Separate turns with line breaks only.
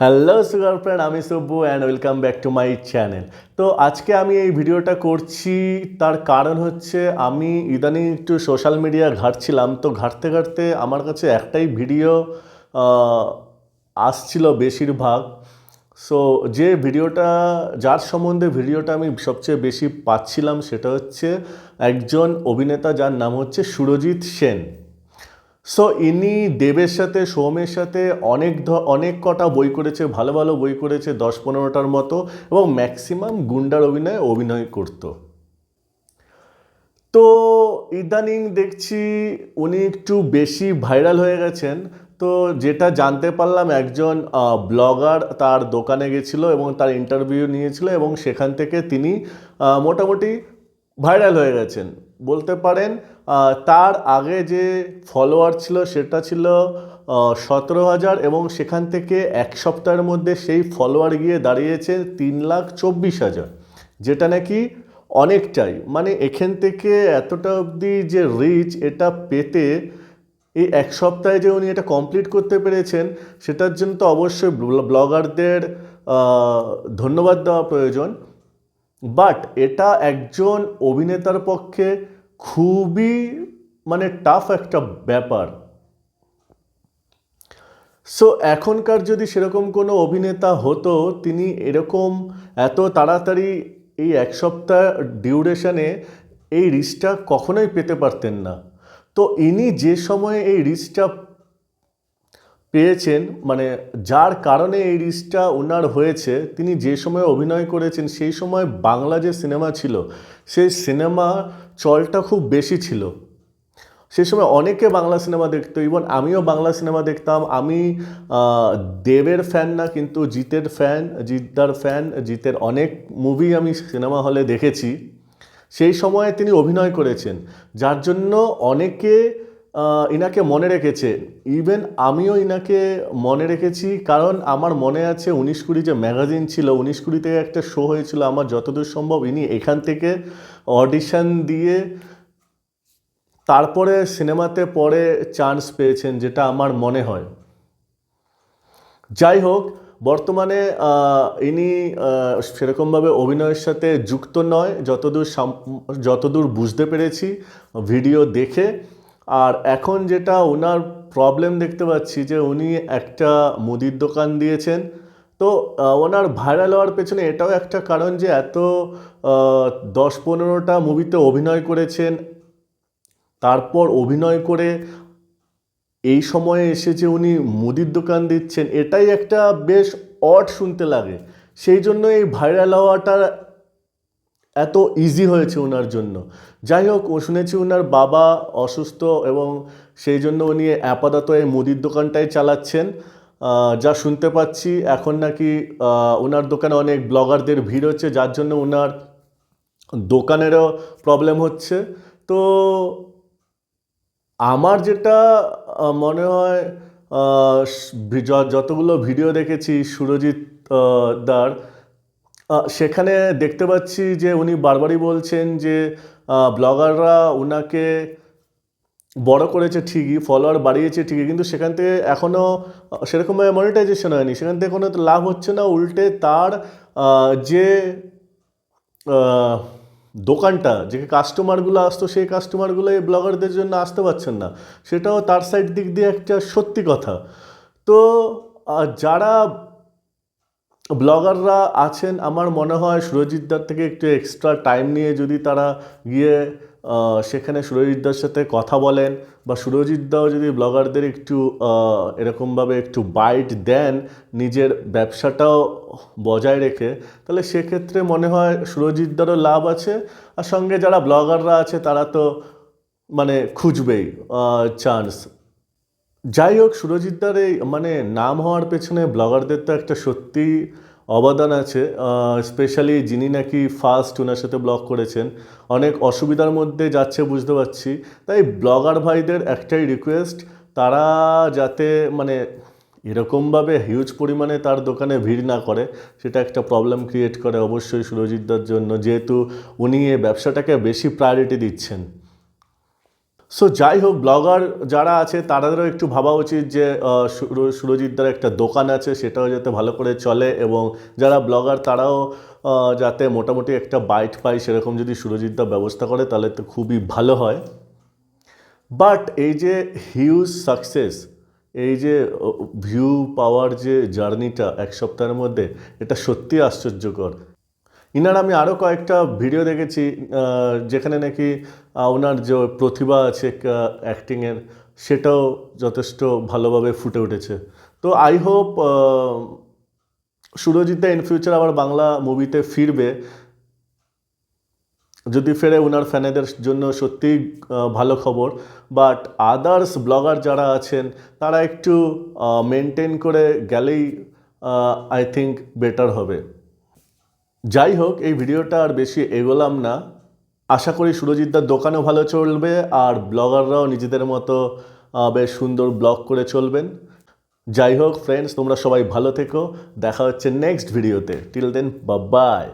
Hello sugar friend, আমি Subbu and welcome back to my channel. তো আজকে আমি এই ভিডিওটা করছি, তার কারণ হচ্ছে আমি ইদানিং একটু সোশ্যাল মিডিয়া ঘাঁটছিলাম। তো ঘাঁটতে ঘাঁটতে আমার কাছে একটাই ভিডিও আসছিল বেশিরভাগ। সো যে ভিডিওটা, যার সম্বন্ধে ভিডিওটা আমি সবচেয়ে বেশি পাচ্ছিলাম, সেটা হচ্ছে একজন অভিনেতা যার নাম হচ্ছে সুরজিৎ সেন। সো ইনি দেবের সাথে, সোমের সাথে অনেক কটা বই করেছে, ভালো ভালো বই করেছে, 10-15টার মতো, এবং ম্যাক্সিমাম গুন্ডার অভিনয় করতো। তো ইদানিং দেখছি উনি একটু বেশি ভাইরাল হয়ে গেছেন। তো যেটা জানতে পারলাম, একজন ব্লগার তার দোকানে গেছিলো এবং তার ইন্টারভিউ নিয়েছিল, এবং সেখান থেকে তিনি মোটামুটি ভাইরাল হয়ে গেছেন বলতে পারেন। তার আগে যে ফলোয়ার ছিল সেটা ছিল 17,000, এবং সেখান থেকে এক সপ্তাহের মধ্যে সেই ফলোয়ার গিয়ে দাঁড়িয়েছে 3,24,000, যেটা নাকি অনেকটাই, মানে এখান থেকে এতটা অবধি যে রিচ, এটা পেতে এই এক সপ্তাহে যে উনি এটা কমপ্লিট করতে পেরেছেন, সেটার জন্য তো অবশ্যই ব্লগারদের ধন্যবাদ দেওয়া প্রয়োজন। বাট এটা একজন অভিনেতার পক্ষে খুবই মানে টাফ একটা ব্যাপার। সো এখনকার যদি সেরকম কোনো অভিনেতা হতো, তিনি এরকম এত তাড়াতাড়ি এই এক সপ্তাহ ডিউরেশনে এই রিচটা কখনোই পেতে পারতেন না। তো ইনি যে সময়ে এই রিচটা পেয়েছেন, মানে যার কারণে এই রিচটা ওনার হয়েছে, তিনি যে সময় অভিনয় করেছেন সেই সময় বাংলা যে সিনেমা ছিল, সেই সিনেমা চলটা খুব বেশি ছিল। সেই সময় অনেকে বাংলা সিনেমা দেখতো, ইভেন আমিও বাংলা সিনেমা দেখতাম। আমি দেবের ফ্যান না, কিন্তু জিতের ফ্যান, জিতদার ফ্যান। জিতের অনেক মুভি আমি সিনেমা হলে দেখেছি। সেই সময়ে তিনি অভিনয় করেছেন, যার জন্য অনেকে ইনাকে মনে রেখেছে। ইভেন আমিও ইনাকে মনে রেখেছি, কারণ আমার মনে আছে 19-20 যে ম্যাগাজিন ছিল, 19-20 থেকে একটা শো হয়েছিল আমার যতদূর সম্ভব, ইনি এখান থেকে অডিশন দিয়ে তারপরে সিনেমাতে পরে চান্স পেয়েছেন, যেটা আমার মনে হয়। যাই হোক, বর্তমানে ইনি সেরকমভাবে অভিনয়ের সাথে যুক্ত নয়, যতদূর বুঝতে পেরেছি ভিডিও দেখে। আর এখন যেটা ওনার প্রবলেম দেখতে পাচ্ছি, যে উনি একটা মুদির দোকান দিয়েছেন। তো ওনার ভাইরাল হওয়ার পেছনে এটাও একটা কারণ, যে এত 10-15টা মুভিতে অভিনয় করেছেন, তারপর অভিনয় করে এই সময়ে এসে যে উনি মুদির দোকান দিচ্ছেন, এটাই একটা বেশ অড শুনতে লাগে। সেই জন্য এই ভাইরাল হওয়াটা এত ইজি হয়েছে ওনার জন্য। যাই হোক, ও শুনেছি ওনার বাবা অসুস্থ, এবং সেই জন্য উনি আপাতত এই মুদির দোকানটাই চালাচ্ছেন। যা শুনতে পাচ্ছি, এখন নাকি ওনার দোকানে অনেক ব্লগারদের ভিড় হচ্ছে, যার জন্য ওনার দোকানেরও প্রবলেম হচ্ছে। তো আমার যেটা মনে হয়, যতগুলো ভিডিও দেখেছি সুরজিৎ দার, সেখানে দেখতে পাচ্ছি যে উনি বারবারই বলছেন যে ব্লগাররা ওনাকে বড় করেছে ঠিকই, ফলোয়ার বাড়িয়েছে ঠিকই, কিন্তু সেখান থেকে এখনও সেরকমভাবে মনিটাইজেশন হয়নি, সেখান থেকে কোনো লাভ হচ্ছে না। উল্টে তার যে দোকানটা, যে কাস্টমারগুলো আসতো, সেই কাস্টমারগুলো এই ব্লগারদের জন্য আসতে পারছেন না, সেটাও তার সাইড দিক দিয়ে একটা সত্যি কথা। তো যারা ব্লগাররা আছেন, আমার মনে হয় সুরজিৎদার থেকে একটু এক্সট্রা টাইম নিয়ে যদি তারা গিয়ে সেখানে সুরজিৎদার সাথে কথা বলেন, বা সুরজিৎদাও যদি ব্লগারদের একটু এরকমভাবে একটু বাইট দেন, নিজের ব্যবসাটাও বজায় রেখে, তাহলে সেক্ষেত্রে মনে হয় সুরজিৎদারও লাভ আছে। আর সঙ্গে যারা ব্লগাররা আছে, তারা তো মানে খুঁজবেই চান্স। যাই হোক, সুরজিৎদার এই মানে নাম হওয়ার পেছনে ব্লগারদের তো একটা সত্যি অবদান আছে। স্পেশালি যিনি নাকি ফার্স্ট ওনার সাথে ব্লগ করেছেন, অনেক অসুবিধার মধ্যে যাচ্ছে বুঝতে পারছি। তাই ব্লগার ভাইদের একটাই রিকোয়েস্ট, তারা যাতে মানে এরকমভাবে হিউজ পরিমাণে তার দোকানে ভিড় না করে, সেটা একটা প্রবলেম ক্রিয়েট করে অবশ্যই সুরজিৎদার জন্য, যেহেতু উনি এই ব্যবসাটাকে বেশি প্রায়োরিটি দিচ্ছেন। সো যাই হোক, ব্লগার যারা আছে তাদেরও একটু ভাবা উচিত যে সুরজিৎদার একটা দোকান আছে, সেটাও যাতে ভালো করে চলে, এবং যারা ব্লগার তারাও যাতে মোটামুটি একটা বাইট পায় সেরকম যদি সুরজিৎদা ব্যবস্থা করে তাহলে তো খুবই ভালো হয়। বাট এই যে হিউজ সাকসেস, এই যে ভিউ পাওয়ার যে জার্নিটা এক সপ্তাহের মধ্যে, এটা সত্যি আশ্চর্যকর। ইনার আমি আরও কয়েকটা ভিডিও দেখেছি যেখানে নাকি ওনার যে প্রতিভা আছে অ্যাক্টিংয়ের, সেটাও যথেষ্ট ভালোভাবে ফুটে উঠেছে। তো আই হোপ সুরজিৎদা ইন ফিউচার আবার বাংলা মুভিতে ফিরবে। যদি ফেরে ওনার ফ্যানেদের জন্য সত্যিই ভালো খবর। বাট আদার্স ব্লগার যারা আছেন তারা একটু মেনটেন করে গেলেই আই থিঙ্ক বেটার হবে। যাই হোক, এই ভিডিওটা আর বেশি এগোলাম না। আশা করি সুরজিৎদার দোকানও ভালো চলবে আর ব্লগাররাও নিজেদের মতো বেশ সুন্দর ব্লগ করে চলবেন। যাই হোক ফ্রেন্ডস, তোমরা সবাই ভালো থেকো, দেখা হচ্ছে নেক্সট ভিডিওতে। Till then, bye by.